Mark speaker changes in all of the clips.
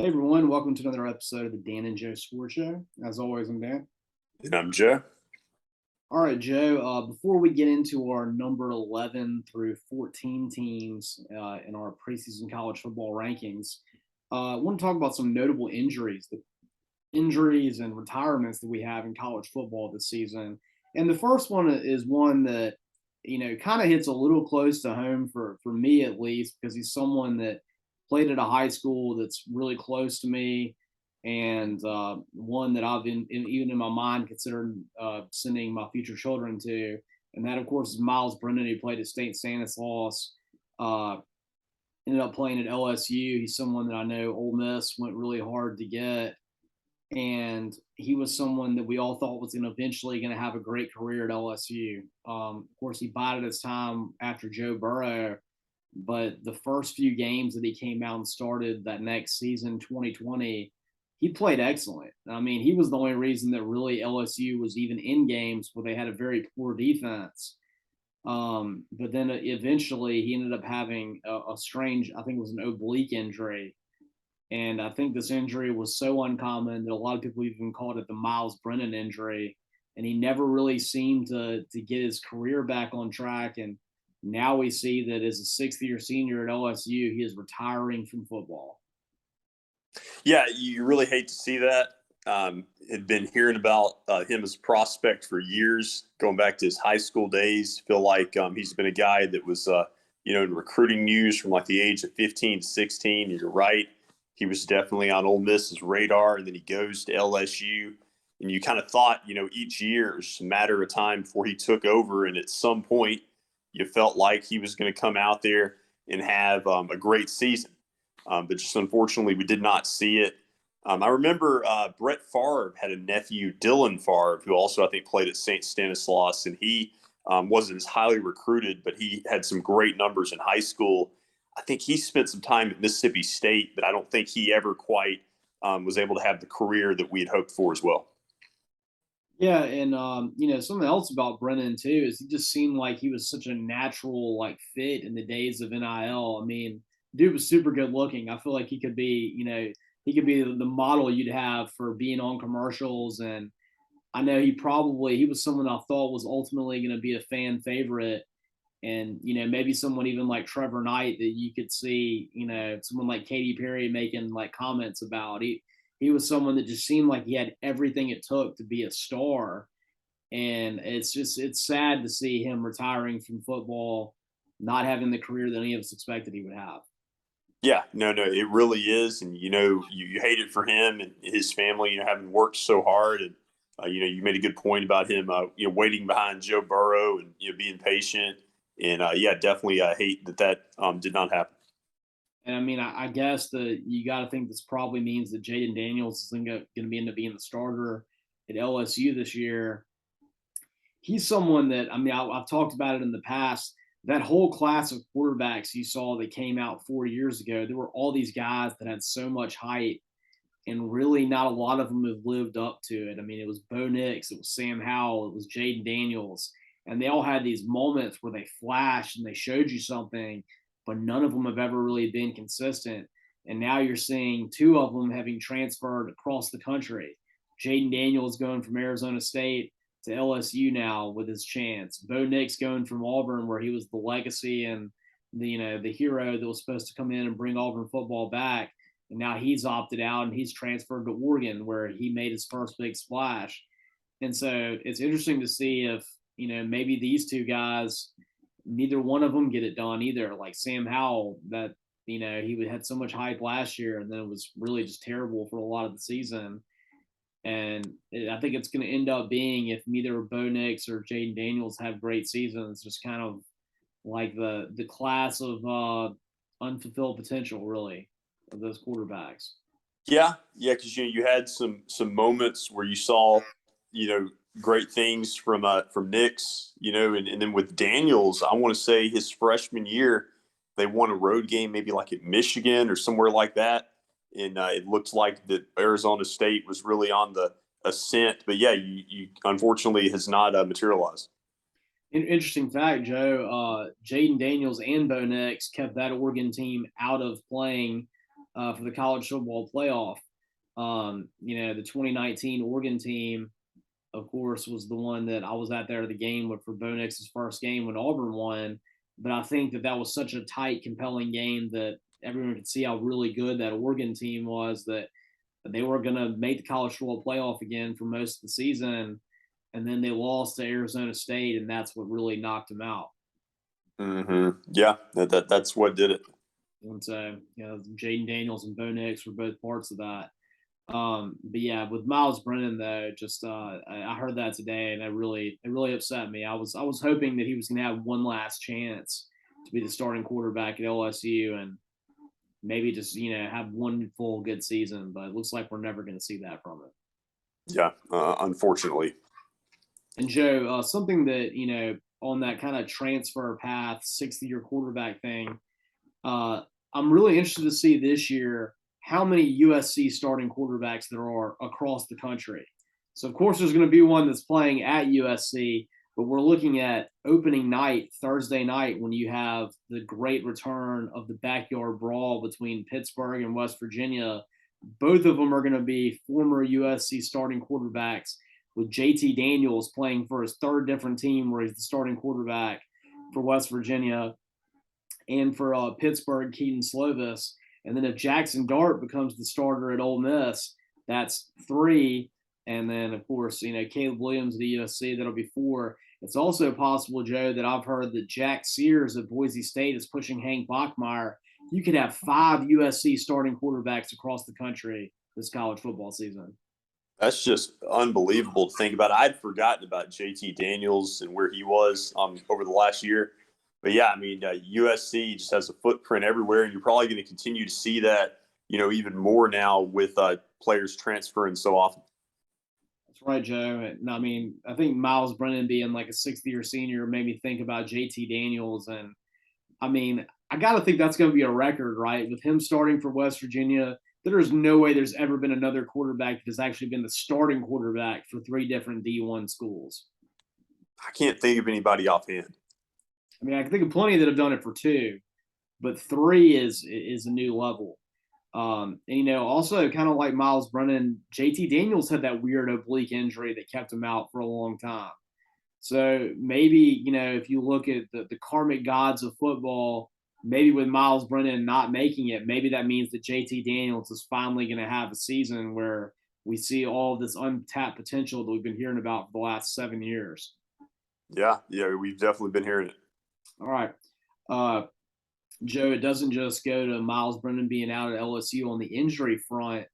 Speaker 1: Hey everyone, welcome to another episode of the Dan and Joe Sports Show. As always, I'm Dan.
Speaker 2: And I'm Joe.
Speaker 1: All right, Joe. Before we get into our number 11 through 14 teams in our preseason college football rankings, I want to talk about some notable injuries and retirements that we have in college football this season. And the first one is one that kind of hits a little close to home for me at least, because he's someone that played at a high school that's really close to me, and one that I've even in my mind considered sending my future children to. And that, of course, is Myles Brennan, who played at State Stanislaus. Uh, Ended up playing at LSU. He's someone that I know Ole Miss went really hard to get, and he was someone that we all thought was eventually going to have a great career at LSU. Of course, he bided his time after Joe Burrow, but the first few games that he came out and started that next season, 2020, he played excellent. I mean, he was the only reason that really LSU was even in games where they had a very poor defense. But then eventually he ended up having a strange, I think it was an oblique injury. And I think this injury was so uncommon that a lot of people even called it the Myles Brennan injury. And he never really seemed to get his career back on track. And now we see that as a sixth-year senior at LSU, he is retiring from football.
Speaker 2: Yeah, you really hate to see that. Had been hearing about him as a prospect for years, going back to his high school days. Feel like he's been a guy that was, in recruiting news from like the age of 15 to 16. You're right. He was definitely on Ole Miss's radar, and then he goes to LSU. And you kind of thought, each year it was just a matter of time before he took over. And at some point, you felt like he was going to come out there and have a great season. But just unfortunately, we did not see it. I remember Brett Favre had a nephew, Dylan Favre, who also I think played at St. Stanislaus, and he wasn't as highly recruited, but he had some great numbers in high school. I think he spent some time at Mississippi State, but I don't think he ever quite was able to have the career that we had hoped for as well.
Speaker 1: Yeah, and something else about Brennan too is he just seemed like he was such a natural fit in the days of NIL. I mean, dude was super good looking. I feel like he could be the model you'd have for being on commercials. And I know he was someone I thought was ultimately going to be a fan favorite. And maybe someone even like Trevor Knight that you could see, someone like Katy Perry making comments about. He was someone that just seemed like he had everything it took to be a star. And it's sad to see him retiring from football, not having the career that any of us expected he would have.
Speaker 2: Yeah, no, it really is, and you hate it for him and his family. Having worked so hard, and you made a good point about him. Waiting behind Joe Burrow and being patient, and yeah, definitely I hate that did not happen.
Speaker 1: And I mean, I guess that you got to think this probably means that Jaden Daniels is going to be end up being the starter at LSU this year. He's someone that, I mean, I've talked about it in the past. That whole class of quarterbacks you saw that came out 4 years ago, there were all these guys that had so much hype, and really not a lot of them have lived up to it. I mean, it was Bo Nix, it was Sam Howell, it was Jaden Daniels, and they all had these moments where they flashed and they showed you something, but none of them have ever really been consistent. And now you're seeing two of them having transferred across the country. Jaden Daniels going from Arizona State to LSU now with his chance. Bo Nix going from Auburn, where he was the legacy and the hero that was supposed to come in and bring Auburn football back, and now he's opted out and he's transferred to Oregon, where he made his first big splash. And so it's interesting to see if maybe these two guys, neither one of them get it done either. Like Sam Howell, that he had so much hype last year, and then it was really just terrible for a lot of the season. And I think it's going to end up being, if neither Bo Nix or Jaden Daniels have great seasons, just kind of like the class of unfulfilled potential, really, of those quarterbacks.
Speaker 2: Yeah, because you had some moments where you saw great things from Nix, and then with Daniels, I want to say his freshman year they won a road game, maybe like at Michigan or somewhere like that, and it looked like that Arizona State was really on the ascent. But yeah, you unfortunately has not materialized.
Speaker 1: Interesting fact, Joe. Jaden Daniels and Bo Nix kept that Oregon team out of playing for the college football playoff. The 2019 Oregon team, of course, was the one that I was at there at the game with for Bo Nix's first game when Auburn won. But I think that was such a tight, compelling game that everyone could see how really good that Oregon team was, that they were going to make the college football playoff again for most of the season. And then they lost to Arizona State, and that's what really knocked them out.
Speaker 2: Yeah, that's what did it.
Speaker 1: And so, Jaden Daniels and Bo Nix were both parts of that. But yeah, with Myles Brennan though, just I heard that today, and it really upset me. I was hoping that he was going to have one last chance to be the starting quarterback at LSU and maybe just have one full good season. But it looks like we're never going to see that from it.
Speaker 2: Yeah, unfortunately.
Speaker 1: And Joe, something that on that kind of transfer path, 60-year quarterback thing, I'm really interested to see this year how many USC starting quarterbacks there are across the country. So, of course, there's going to be one that's playing at USC, but we're looking at opening night, Thursday night, when you have the great return of the backyard brawl between Pittsburgh and West Virginia. Both of them are going to be former USC starting quarterbacks, with JT Daniels playing for his third different team where he's the starting quarterback for West Virginia, and for Pittsburgh, Keaton Slovis. And then if Jackson Dart becomes the starter at Ole Miss, that's 3. And then, of course, Caleb Williams at USC, that'll be 4. It's also possible, Joe, that I've heard that Jack Sears at Boise State is pushing Hank Bachmeier. You could have 5 USC starting quarterbacks across the country this college football season.
Speaker 2: That's just unbelievable to think about. I'd forgotten about JT Daniels and where he was over the last year. But yeah, I mean, USC just has a footprint everywhere, and you're probably going to continue to see that, even more now with players transferring so often.
Speaker 1: That's right, Joe. And I mean, I think Myles Brennan being like a 60-year senior made me think about JT Daniels. And I mean, I got to think that's going to be a record, right? With him starting for West Virginia, there's no way there's ever been another quarterback that has actually been the starting quarterback for 3 different D1 schools.
Speaker 2: I can't think of anybody offhand.
Speaker 1: I mean, I can think of plenty that have done it for 2, but 3 is a new level. And also kind of like Myles Brennan, JT Daniels had that weird oblique injury that kept him out for a long time. So maybe, if you look at the karmic gods of football, maybe with Myles Brennan not making it, maybe that means that JT Daniels is finally going to have a season where we see all of this untapped potential that we've been hearing about for the last 7 years.
Speaker 2: Yeah, we've definitely been hearing it.
Speaker 1: All right. Joe, it doesn't just go to Myles Brennan being out at LSU on the injury front.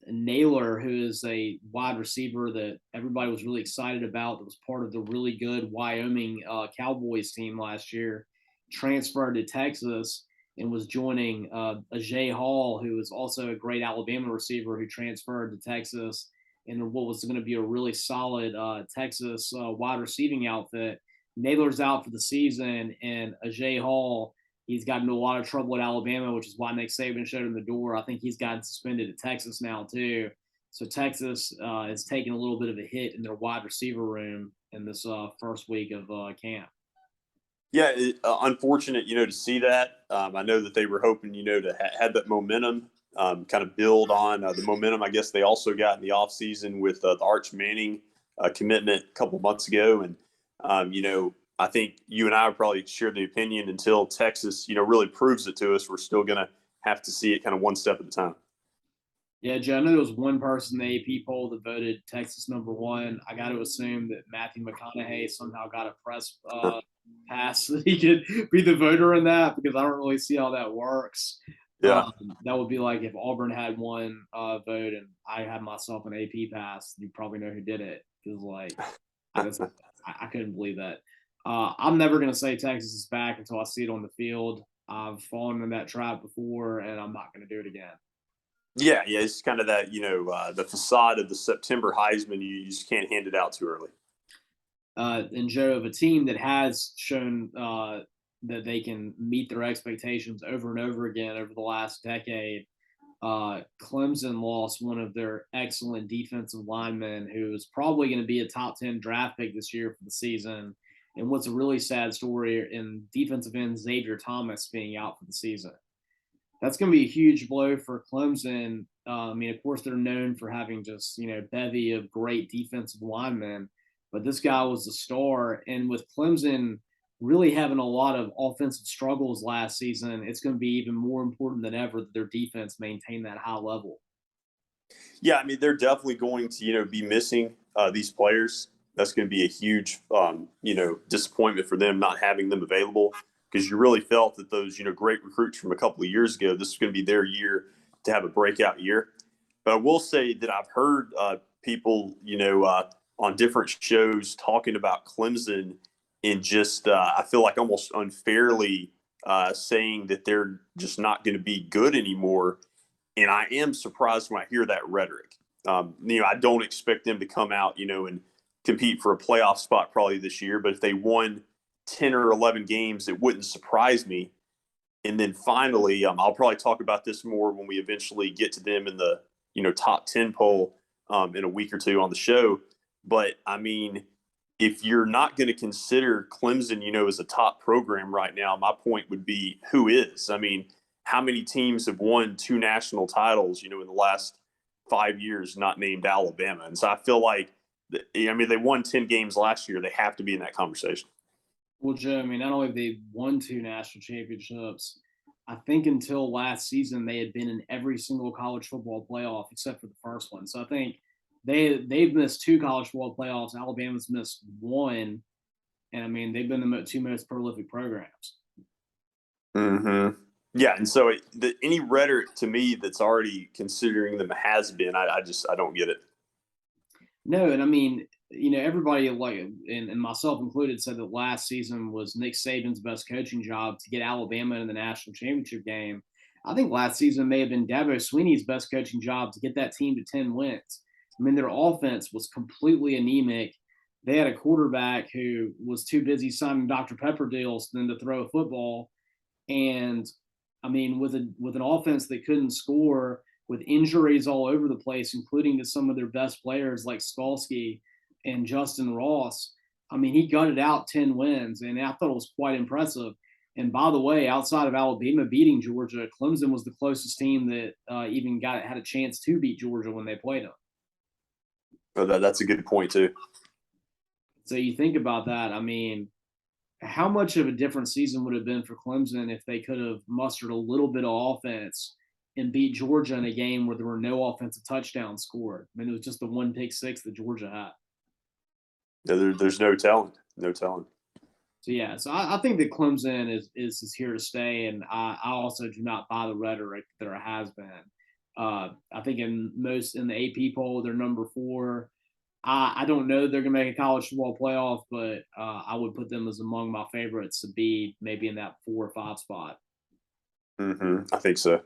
Speaker 1: Naylor, who is a wide receiver that everybody was really excited about, that was part of the really good Wyoming Cowboys team last year, transferred to Texas and was joining Ajay Hall, who is also a great Alabama receiver who transferred to Texas in what was going to be a really solid Texas wide receiving outfit. Naylor's out for the season, and Ajay Hall, he's gotten into a lot of trouble at Alabama, which is why Nick Saban showed him the door. I think he's gotten suspended at Texas now, too. So Texas is taking a little bit of a hit in their wide receiver room in this first week of camp.
Speaker 2: Yeah, unfortunate, to see that. I know that they were hoping, to have that momentum, kind of build on the momentum I guess they also got in the offseason with the Arch Manning commitment a couple months ago. And, I think you and I would probably share the opinion until Texas, really proves it to us. We're still going to have to see it kind of one step at a time.
Speaker 1: Yeah, Joe, I know there was one person in the AP poll that voted Texas #1. I got to assume that Matthew McConaughey somehow got a press pass so that he could be the voter in that, because I don't really see how that works.
Speaker 2: Yeah.
Speaker 1: That would be like if Auburn had one vote and I had myself an AP pass, you probably know who did it. Because I couldn't believe that. I'm never going to say Texas is back until I see it on the field. I've fallen in that trap before, and I'm not going to do it again.
Speaker 2: Yeah, it's kind of that, the facade of the September Heisman. You just can't hand it out too early.
Speaker 1: And Joe, of a team that has shown that they can meet their expectations over and over again over the last decade, Clemson lost one of their excellent defensive linemen who is probably going to be a top 10 draft pick this year for the season. And what's a really sad story in defensive end, Xavier Thomas being out for the season. that's going to be a huge blow for Clemson. I mean, of course, they're known for having just, bevy of great defensive linemen, but this guy was a star. And with Clemson really having a lot of offensive struggles last season, it's going to be even more important than ever that their defense maintain that high level.
Speaker 2: Yeah, I mean, they're definitely going to, be missing these players. That's going to be a huge, disappointment for them not having them available, because you really felt that those, great recruits from a couple of years ago, this is going to be their year to have a breakout year. But I will say that I've heard people, on different shows talking about Clemson and just, I feel like almost unfairly saying that they're just not going to be good anymore. And I am surprised when I hear that rhetoric. I don't expect them to come out, and compete for a playoff spot probably this year. But if they won 10 or 11 games, it wouldn't surprise me. And then finally, I'll probably talk about this more when we eventually get to them in the, top 10 poll in a week or two on the show. But I mean, if you're not going to consider Clemson, as a top program right now, my point would be, who is? I mean, how many teams have won 2 national titles, in the last 5 years, not named Alabama? And so I feel like, they won 10 games last year. They have to be in that conversation.
Speaker 1: Well, Joe, I mean, not only have they won 2 national championships, I think until last season they had been in every single college football playoff except for the first one. So I think they've missed 2 college football playoffs. Alabama's missed 1, and I mean they've been the 2 most prolific programs.
Speaker 2: Mm-hmm. Yeah, and so any rhetoric to me that's already considering them a has been, I don't get it.
Speaker 1: No, and I mean, everybody like and myself included said that last season was Nick Saban's best coaching job to get Alabama in the national championship game. I think last season may have been Dabo Swinney's best coaching job to get that team to 10 wins. I mean, their offense was completely anemic. They had a quarterback who was too busy signing Dr. Pepper deals than to throw a football. And I mean, with an offense that couldn't score, with injuries all over the place, including to some of their best players like Skalski and Justin Ross, I mean, he gutted out 10 wins, and I thought it was quite impressive. And by the way, outside of Alabama beating Georgia, Clemson was the closest team that even had a chance to beat Georgia when they played them.
Speaker 2: Oh, that's a good point too.
Speaker 1: So you think about that. I mean, how much of a different season would have been for Clemson if they could have mustered a little bit of offense and beat Georgia in a game where there were no offensive touchdowns scored? I mean, it was just the 1 pick six that Georgia had.
Speaker 2: Yeah, there's no telling. No telling.
Speaker 1: So yeah, so I think that Clemson is here to stay, and I also do not buy the rhetoric that there has been. I think in the AP poll they're number 4. I don't know they're gonna make a college football playoff, but I would put them as among my favorites to be maybe in that 4 or 5 spot.
Speaker 2: Mm-hmm. I think so.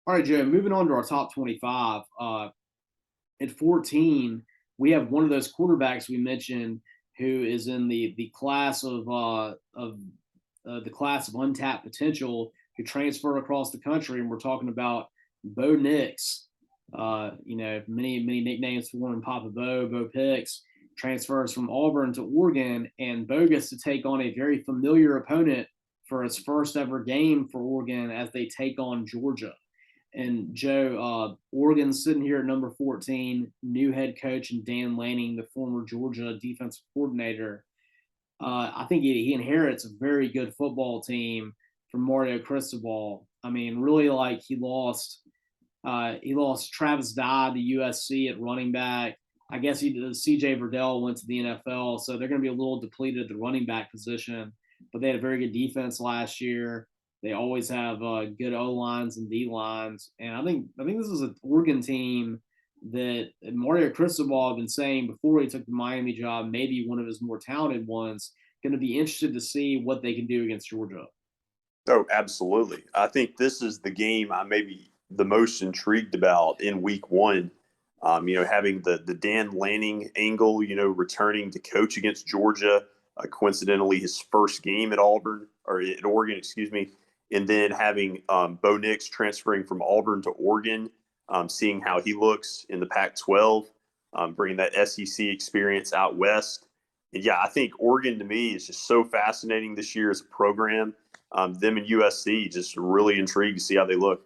Speaker 1: All right, Joe. Moving on to our top 25. At 14, we have one of those quarterbacks we mentioned who is in the class of the class of untapped potential who transfer across the country, and we're talking about Bo Nix. Many nicknames for him: Papa Bo, Bo Picks. Transfers from Auburn to Oregon, and Bo gets to take on a very familiar opponent for his first ever game for Oregon as they take on Georgia. And Joe, Oregon's sitting here at number 14, new head coach and Dan Lanning, the former Georgia defensive coordinator. I think he inherits a very good football team from Mario Cristobal. I mean, really, like he lost Travis Dye to USC at running back. I guess CJ Verdell went to the NFL, so they're going to be a little depleted at the running back position. But they had a very good defense last year. They always have good O lines and D lines, and I think this is an Oregon team that Mario Cristobal had been saying before he took the Miami job, maybe one of his more talented ones. Going to be interested to see what they can do against Georgia.
Speaker 2: Oh, absolutely. I think this is the game I may be the most intrigued about in week 1. Having the Dan Lanning angle, returning to coach against Georgia, coincidentally his first game at Oregon, excuse me. And then having Bo Nix transferring from Auburn to Oregon, seeing how he looks in the Pac-12, bringing that SEC experience out west. And yeah, I think Oregon to me is just so fascinating this year as a program. them and USC, just really intrigued to see how they look.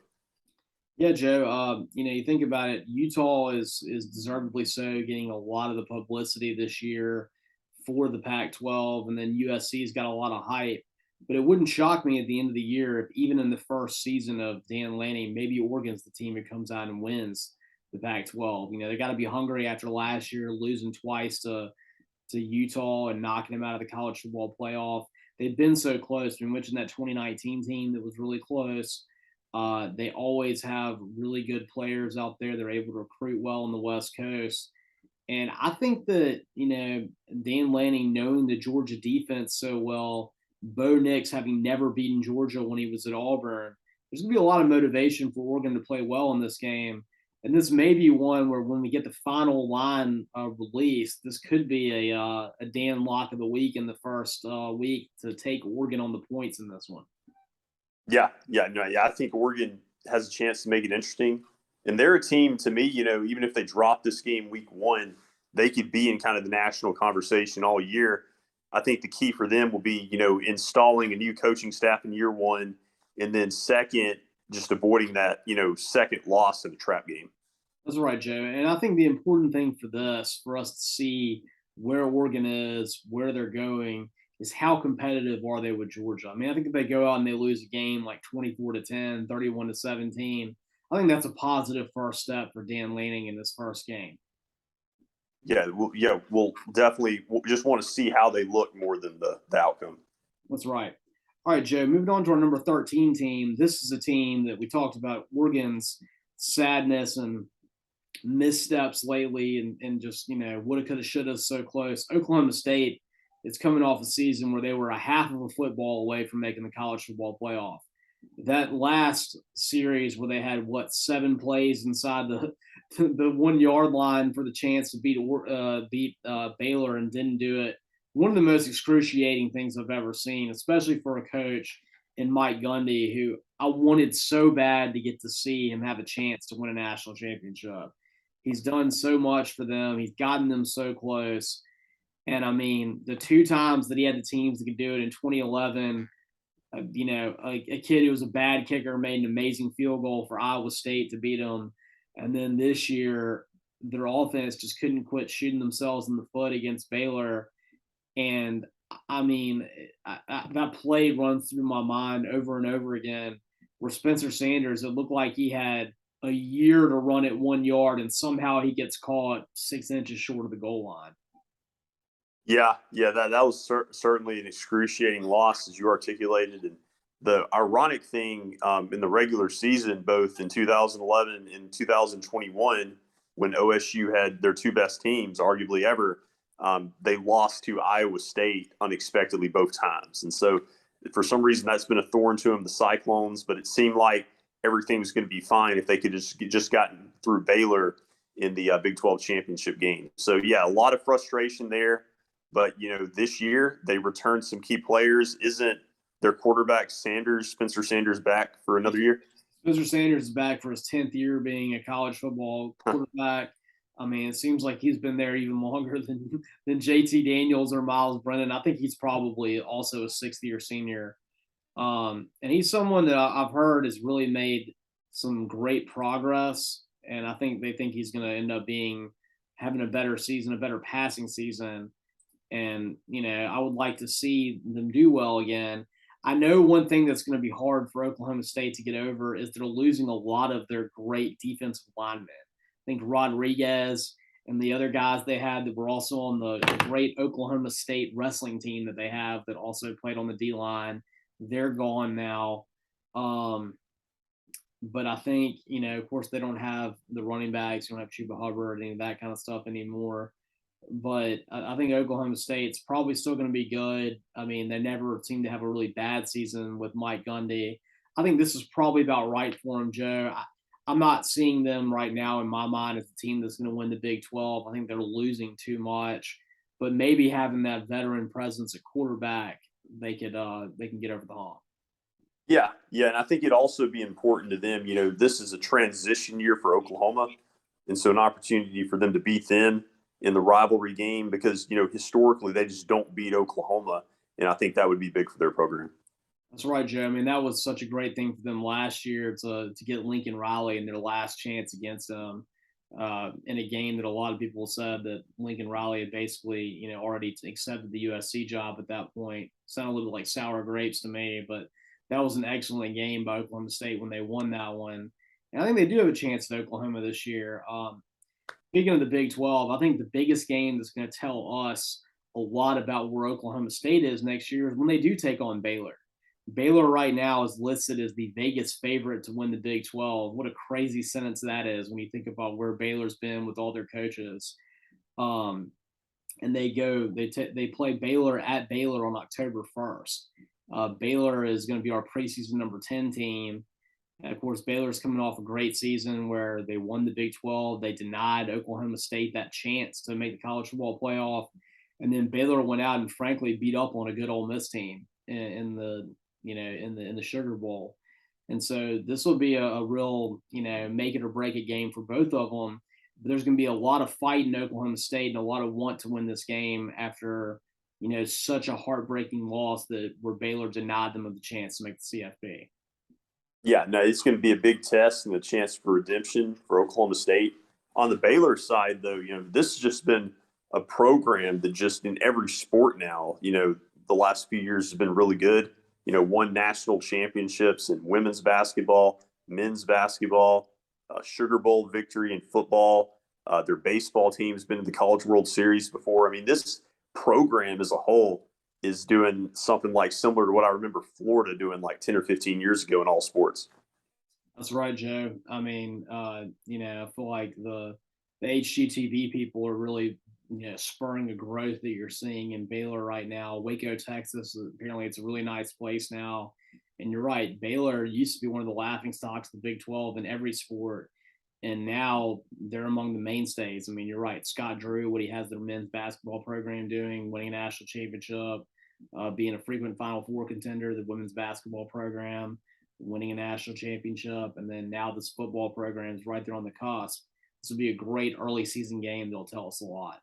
Speaker 1: Yeah, Joe. You think about it. Utah is deservedly so, getting a lot of the publicity this year for the Pac-12, and then USC's got a lot of hype. But it wouldn't shock me at the end of the year if, even in the first season of Dan Lanning, maybe Oregon's the team who comes out and wins the Pac-12. They got to be hungry after last year, losing twice to Utah and knocking them out of the college football playoff. They've been so close. We mentioned that 2019 team that was really close. They always have really good players out there. They're able to recruit well on the West Coast. And I think that, Dan Lanning, knowing the Georgia defense so well, Bo Nix having never beaten Georgia when he was at Auburn, there's going to be a lot of motivation for Oregon to play well in this game. And this may be one where, when we get the final line released, this could be a Dan lock of the week in the first week to take Oregon on the points in this one.
Speaker 2: Yeah. I think Oregon has a chance to make it interesting. And they're a team, to me, even if they drop this game week 1, they could be in kind of the national conversation all year. I think the key for them will be, installing a new coaching staff in year 1, and then second, just avoiding that, second loss in a trap game.
Speaker 1: That's right, Joe. And I think the important thing for us to see where Oregon is, where they're going, is how competitive are they with Georgia. I mean, I think if they go out and they lose a game like 24-10, 31-17, I think that's a positive first step for Dan Lanning in this first game.
Speaker 2: We'll definitely just want to see how they look more than the outcome.
Speaker 1: That's right. All right, Joe, moving on to our number 13 team. This is a team that we talked about Oregon's sadness and missteps lately, and just, woulda, coulda, shoulda, so close. Oklahoma State is coming off a season where they were a half of a football away from making the college football playoff. That last series where they had 7 plays inside the 1 yard line for the chance to beat Baylor and didn't do it. One of the most excruciating things I've ever seen, especially for a coach in Mike Gundy, who I wanted so bad to get to see him have a chance to win a national championship. He's done so much for them. He's gotten them so close. And I mean, the 2 times that he had the teams that could do it in 2011, a kid who was a bad kicker made an amazing field goal for Iowa State to beat them. And then this year, their offense just couldn't quit shooting themselves in the foot against Baylor. And I mean, that play runs through my mind over and over again, where Spencer Sanders, it looked like he had a year to run it 1 yard, and somehow he gets caught 6 inches short of the goal line.
Speaker 2: Yeah, that was certainly an excruciating loss, as you articulated. And the ironic thing in the regular season, both in 2011 and 2021, when OSU had their 2 best teams, arguably ever, they lost to Iowa State unexpectedly both times. And so for some reason, that's been a thorn to them, the Cyclones, but it seemed like everything was going to be fine if they could just gotten through Baylor in the Big 12 championship game. So, yeah, a lot of frustration there. But, this year they returned some key players. Isn't their quarterback Spencer Sanders, back for another year?
Speaker 1: Spencer Sanders is back for his 10th year being a college football quarterback. I mean, it seems like he's been there even longer than JT Daniels or Myles Brennan. I think he's probably also a 6th-year senior. And he's someone that I've heard has really made some great progress. And I think they think he's going to end up having a better season, a better passing season. And, I would like to see them do well again. I know one thing that's going to be hard for Oklahoma State to get over is they're losing a lot of their great defensive linemen. I think Rodriguez and the other guys they had that were also on the great Oklahoma State wrestling team that they have that also played on the D-line, they're gone now. But I think, of course, they don't have the running backs. You don't have Chuba Hubbard, any of that kind of stuff anymore. But I think Oklahoma State's probably still going to be good. I mean, they never seem to have a really bad season with Mike Gundy. I think this is probably about right for them, Joe. I'm not seeing them right now in my mind as a team that's going to win the Big 12. I think they're losing too much. But maybe having that veteran presence at quarterback, they can get over the hump.
Speaker 2: Yeah, and I think it'd also be important to them. This is a transition year for Oklahoma, and so an opportunity for them to beat them in the rivalry game, because historically they just don't beat Oklahoma, and I think that would be big for their program.
Speaker 1: That's right, Joe. I mean, that was such a great thing for them last year to get Lincoln Riley in their last chance against them in a game that a lot of people said that Lincoln Riley had basically, already accepted the USC job at that point. Sounded a little like sour grapes to me, but that was an excellent game by Oklahoma State when they won that one. And I think they do have a chance at Oklahoma this year. Speaking of the Big 12, I think the biggest game that's going to tell us a lot about where Oklahoma State is next year is when they do take on Baylor. Baylor right now is listed as the Vegas favorite to win the Big 12. What a crazy sentence that is when you think about where Baylor's been with all their coaches. Um, and they play Baylor at Baylor on October 1st. Baylor is going to be our preseason number 10 team. And of course, Baylor's coming off a great season where they won the Big 12. They denied Oklahoma State that chance to make the college football playoff. And then Baylor went out and frankly beat up on a good Ole Miss team in the Sugar Bowl. And so this will be a real, make it or break it game for both of them. But there's going to be a lot of fight in Oklahoma State and a lot of want to win this game after, such a heartbreaking loss that where Baylor denied them of the chance to make the CFP.
Speaker 2: Yeah, no, it's going to be a big test and a chance for redemption for Oklahoma State. On the Baylor side, though, this has just been a program that just in every sport now, the last few years has been really good. Won national championships in women's basketball, men's basketball, Sugar Bowl victory in football. Their baseball team's been in the College World Series before. I mean, this program as a whole is doing something like similar to what I remember Florida doing like 10 or 15 years ago in all sports.
Speaker 1: That's right, Joe. I mean, I feel like the HGTV people are really, spurring the growth that you're seeing in Baylor right now. Waco, Texas, apparently it's a really nice place now. And you're right, Baylor used to be one of the laughing stocks of the Big 12 in every sport. And now they're among the mainstays. I mean, you're right. Scott Drew, what he has their men's basketball program doing, winning a national championship, being a frequent Final Four contender, the women's basketball program, winning a national championship, and then now this football program is right there on the cusp. This will be a great early season game that'll tell us a lot.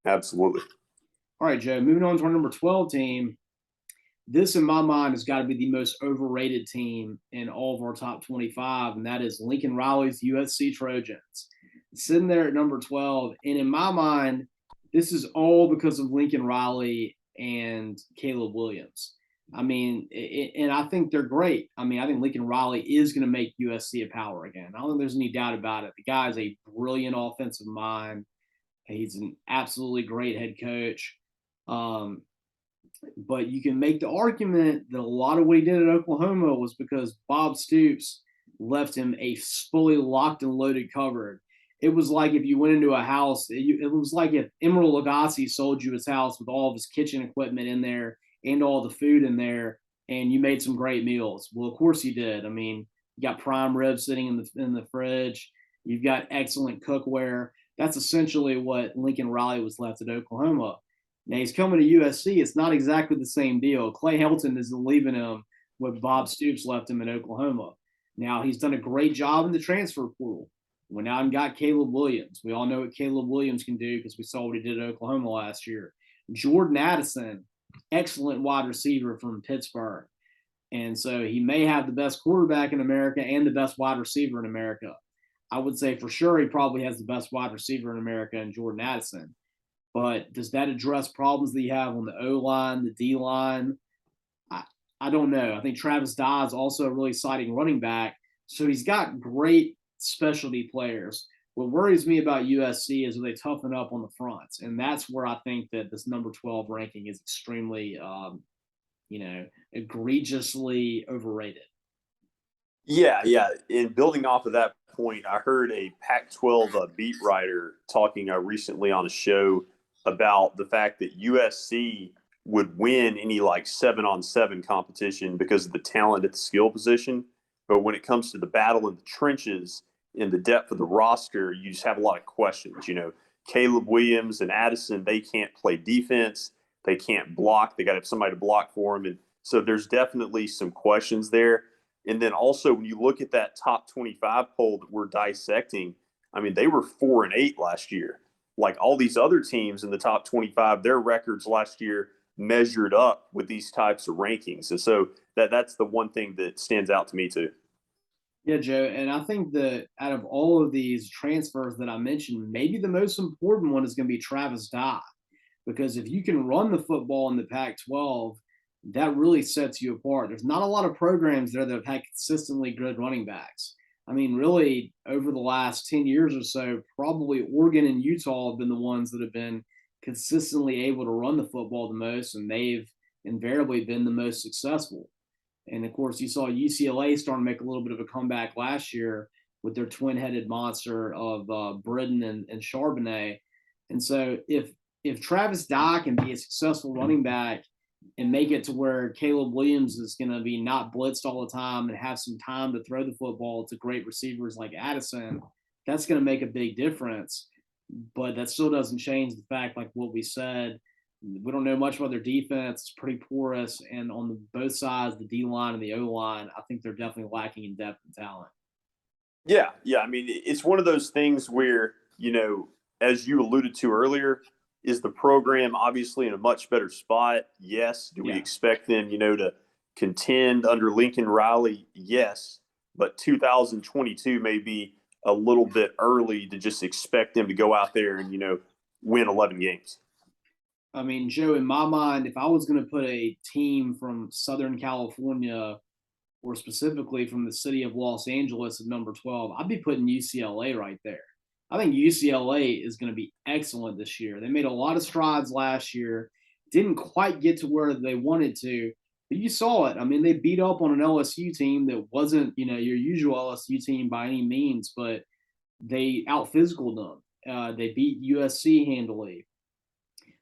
Speaker 2: Absolutely.
Speaker 1: All right, Joe, moving on to our number 12 team. This, in my mind, has got to be the most overrated team in all of our top 25, and that is Lincoln Riley's USC Trojans. Sitting there at number 12, and in my mind, this is all because of Lincoln Riley and Caleb Williams. I mean, and I think they're great. I mean, I think Lincoln Riley is going to make USC a power again. I don't think there's any doubt about it. The guy is a brilliant offensive mind. He's an absolutely great head coach. But you can make the argument that a lot of what he did at Oklahoma was because Bob Stoops left him a fully locked and loaded cupboard. It was like if you went into a house, it was like if Emeril Lagasse sold you his house with all of his kitchen equipment in there and all the food in there, and you made some great meals. Well, of course you did. I mean, you got prime ribs sitting in the fridge. You've got excellent cookware. That's essentially what Lincoln Riley was left at Oklahoma. Now he's coming to USC. It's not exactly the same deal. Clay Helton isn't leaving him what Bob Stoops left him in Oklahoma. Now he's done a great job in the transfer portal. Went out and got Caleb Williams. We all know what Caleb Williams can do because we saw what he did at Oklahoma last year. Jordan Addison, excellent wide receiver from Pittsburgh. And so he may have the best quarterback in America and the best wide receiver in America. I would say for sure he probably has the best wide receiver in America in Jordan Addison. But does that address problems that you have on the O-line, the D-line? I don't know. I think Travis Dye is also a really exciting running back. So he's got great specialty players. What worries me about USC is they toughen up on the fronts. And that's where I think that this number 12 ranking is extremely, egregiously overrated.
Speaker 2: Yeah. In building off of that point, I heard a Pac-12 beat writer talking recently on a show about the fact that USC would win any like 7-on-7 competition because of the talent at the skill position. But when it comes to the battle in the trenches, in the depth of the roster, you just have a lot of questions. Caleb Williams and Addison, they can't play defense. They can't block. They got to have somebody to block for them. And so there's definitely some questions there. And then also when you look at that top 25 poll that we're dissecting, I mean, they were 4-8 last year. Like all these other teams in the top 25, their records last year measured up with these types of rankings. And so that's the one thing that stands out to me too.
Speaker 1: Yeah, Joe, and I think that out of all of these transfers that I mentioned, maybe the most important one is going to be Travis Dye, because if you can run the football in the Pac-12, that really sets you apart. There's not a lot of programs there that have had consistently good running backs. I mean, really, over the last 10 years or so, probably Oregon and Utah have been the ones that have been consistently able to run the football the most, and they've invariably been the most successful. And of course, you saw UCLA starting to make a little bit of a comeback last year with their twin-headed monster of Britton and Charbonnet. And so, if Travis Dye can be a successful running back and make it to where Caleb Williams is going to be not blitzed all the time and have some time to throw the football to great receivers like Addison, that's going to make a big difference. But that still doesn't change the fact, like what we said, we don't know much about their defense. It's pretty porous. And on both sides, the D line and the O line, I think they're definitely lacking in depth and talent.
Speaker 2: Yeah, yeah. I mean, it's one of those things where, as you alluded to earlier, is the program obviously in a much better spot? Yes. Do we expect them, to contend under Lincoln Riley? Yes. But 2022 may be a little bit early to just expect them to go out there and, win 11 games.
Speaker 1: I mean, Joe, in my mind, if I was going to put a team from Southern California, or specifically from the city of Los Angeles at number 12, I'd be putting UCLA right there. I think UCLA is going to be excellent this year. They made a lot of strides last year, didn't quite get to where they wanted to, but you saw it. I mean, they beat up on an LSU team that wasn't, your usual LSU team by any means, but they out-physicaled them. They beat USC handily.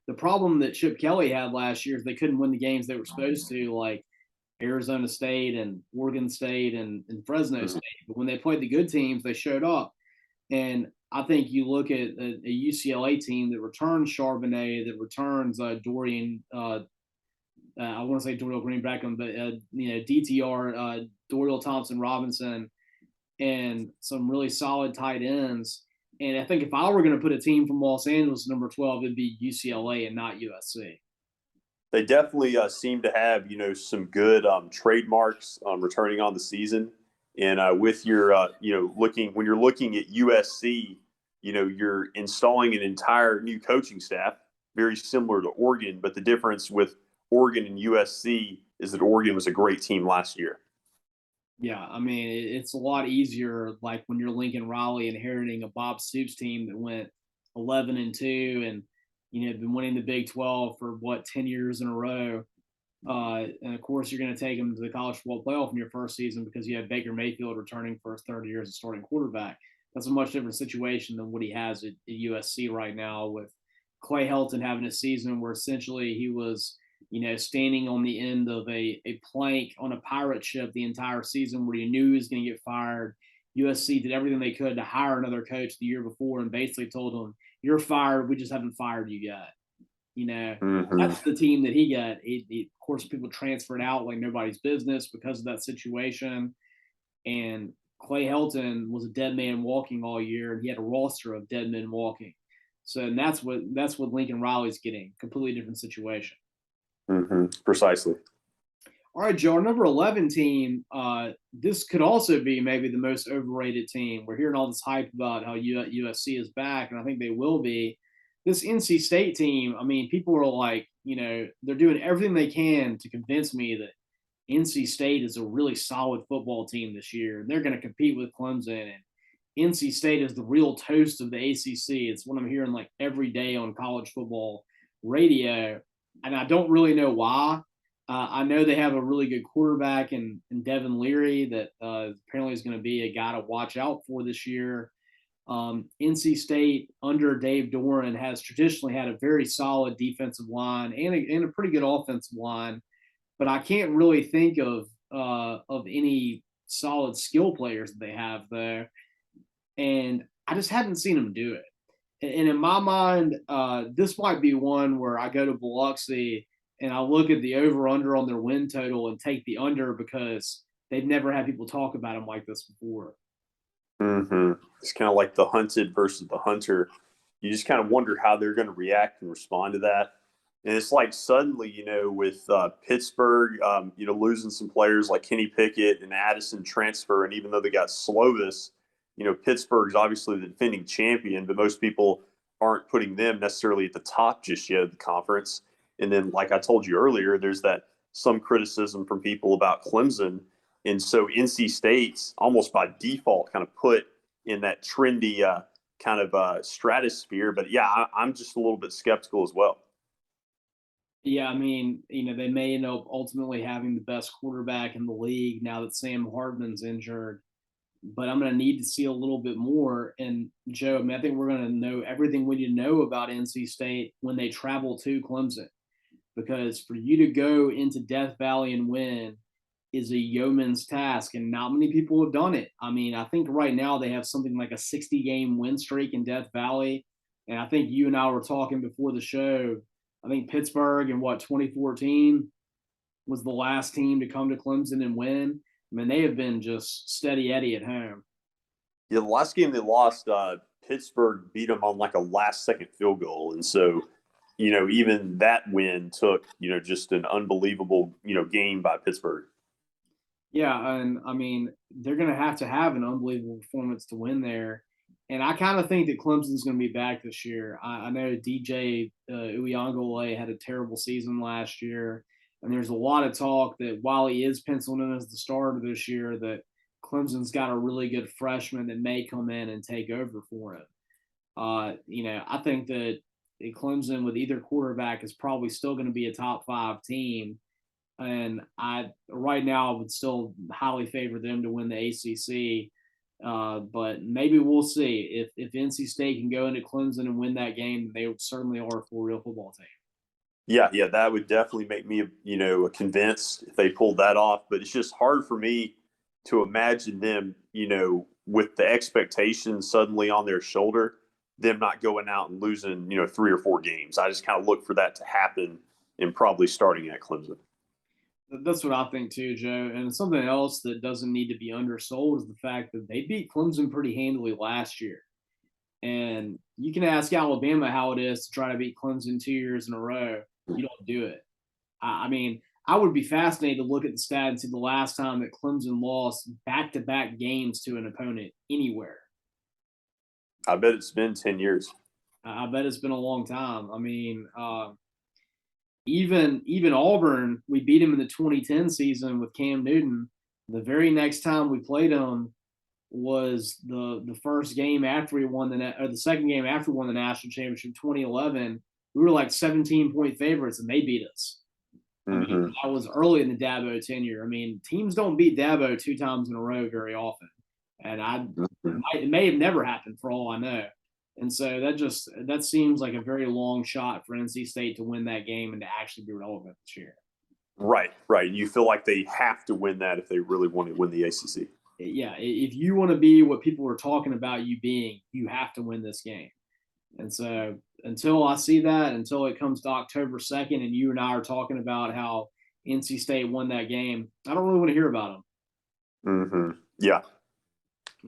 Speaker 1: The problem that Chip Kelly had last year is they couldn't win the games they were supposed to, like Arizona State and Oregon State and Fresno State. But when they played the good teams, they showed up. And I think you look at a UCLA team that returns Charbonnet, that returns Dorian. I want to say Dorial Green Beckham, but DTR, Dorial Thompson Robinson, and some really solid tight ends. And I think if I were going to put a team from Los Angeles number 12, it'd be UCLA and not USC.
Speaker 2: They definitely seem to have, some good trademarks returning on the season. And with your, when you're looking at USC, you're installing an entire new coaching staff, very similar to Oregon. But the difference with Oregon and USC is that Oregon was a great team last year.
Speaker 1: Yeah, I mean, it's a lot easier, like when you're Lincoln Riley inheriting a Bob Stoops team that went 11-2 and, been winning the Big 12 for 10 years in a row. And of course, you're going to take them to the college football playoff in your first season because you have Baker Mayfield returning for his third year as a starting quarterback. That's a much different situation than what he has at USC right now, with Clay Helton having a season where essentially he was, standing on the end of a plank on a pirate ship the entire season, where you knew he was going to get fired. USC did everything they could to hire another coach the year before and basically told him, "You're fired. We just haven't fired you yet." That's the team that he got. Of course, people transferred out like nobody's business because of that situation. And Clay Helton was a dead man walking all year, and he had a roster of dead men walking. So that's what Lincoln Riley's getting. Completely different situation.
Speaker 2: Precisely.
Speaker 1: All right, Joe, our number 11 team, this could also be maybe the most overrated team. We're hearing all this hype about how USC is back, and I think they will be. This NC State team, I mean, people are like, they're doing everything they can to convince me that NC State is a really solid football team this year, and they're going to compete with Clemson. And NC State is the real toast of the ACC. It's what I'm hearing like every day on college football radio, and I don't really know why. I know they have a really good quarterback in Devin Leary that apparently is going to be a guy to watch out for this year. NC State under Dave Doran has traditionally had a very solid defensive line and a pretty good offensive line, but I can't really think of any solid skill players that they have there, and I just haven't seen them do it. And in my mind, this might be one where I go to Biloxi and I look at the over-under on their win total and take the under because they've never had people talk about them like this before.
Speaker 2: It's kind of like the hunted versus the hunter. You just kind of wonder how they're going to react and respond to that. And it's like suddenly, with Pittsburgh, losing some players like Kenny Pickett and Addison transfer, and even though they got Slovis, Pittsburgh's obviously the defending champion, but most people aren't putting them necessarily at the top just yet of the conference. And then, like I told you earlier, there's that some criticism from people about Clemson, and so NC State's almost by default kind of put in that trendy kind of stratosphere. But yeah, I'm just a little bit skeptical as well.
Speaker 1: Yeah, I mean, they may end up ultimately having the best quarterback in the league now that Sam Hartman's injured, but I'm going to need to see a little bit more. And Joe, I mean, I think we're going to know everything we need to know about NC State when they travel to Clemson, because for you to go into Death Valley and win is a yeoman's task, and not many people have done it. I mean, I think right now they have something like a 60-game win streak in Death Valley, and I think you and I were talking before the show. I think Pittsburgh in 2014 was the last team to come to Clemson and win. I mean, they have been just steady Eddie at home.
Speaker 2: Yeah, the last game they lost, Pittsburgh beat them on like a last-second field goal, and so even that win took just an unbelievable game by Pittsburgh.
Speaker 1: Yeah, and I mean, they're going to have an unbelievable performance to win there. And I kind of think that Clemson's going to be back this year. I know DJ Uyangole had a terrible season last year, and there's a lot of talk that while he is penciled in as the starter this year, that Clemson's got a really good freshman that may come in and take over for him. I think that Clemson with either quarterback is probably still going to be a top 5 team, and I right now I would still highly favor them to win the ACC. But maybe we'll see if NC State can go into Clemson and win that game. They certainly are a for real football team.
Speaker 2: Yeah, that would definitely make me convinced if they pulled that off. But it's just hard for me to imagine them with the expectations suddenly on their shoulder, them not going out and losing 3 or 4 games. I just kind of look for that to happen, and probably starting at Clemson.
Speaker 1: That's what I think too, Joe. And something else that doesn't need to be undersold is the fact that they beat Clemson pretty handily last year. And you can ask Alabama how it is to try to beat Clemson 2 years in a row. You don't do it. I mean, I would be fascinated to look at the stat and see the last time that Clemson lost back-to-back games to an opponent anywhere.
Speaker 2: I bet it's been 10 years.
Speaker 1: I bet it's been a long time. I mean, even Auburn, we beat him in the 2010 season with Cam Newton. The very next time we played him was the first game after we won the second game after we won the national championship, 2011. We were like 17-point favorites, and they beat us. I mean, that was early in the Dabo tenure. I mean, teams don't beat Dabo 2 times in a row very often, and it may have never happened for all I know. And so that seems like a very long shot for NC State to win that game and to actually be relevant this year.
Speaker 2: Right. You feel like they have to win that if they really want to win the ACC.
Speaker 1: Yeah, if you want to be what people are talking about you being, you have to win this game. And so until I see that, until it comes to October 2nd and you and I are talking about how NC State won that game, I don't really want to hear about
Speaker 2: them. Yeah.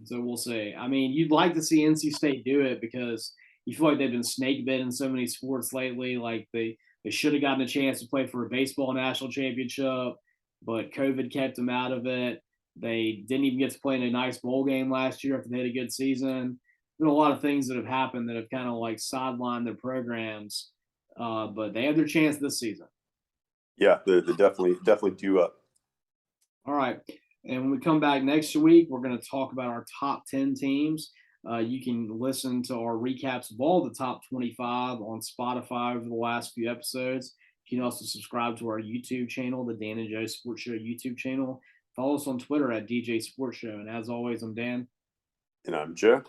Speaker 1: So we'll see. I mean, you'd like to see NC State do it because you feel like they've been snake bit in so many sports lately. Like they should have gotten a chance to play for a baseball national championship, but COVID kept them out of it. They didn't even get to play in a nice bowl game last year after they had a good season. Been a lot of things that have happened that have kind of like sidelined their programs, but they have their chance this season.
Speaker 2: Yeah, they're definitely due up.
Speaker 1: All right. And when we come back next week, we're going to talk about our top 10 teams. You can listen to our recaps of all the top 25 on Spotify over the last few episodes. You can also subscribe to our YouTube channel, the Dan and Joe Sports Show YouTube channel. Follow us on Twitter at DJ Sports Show. And as always, I'm Dan.
Speaker 2: And I'm Joe.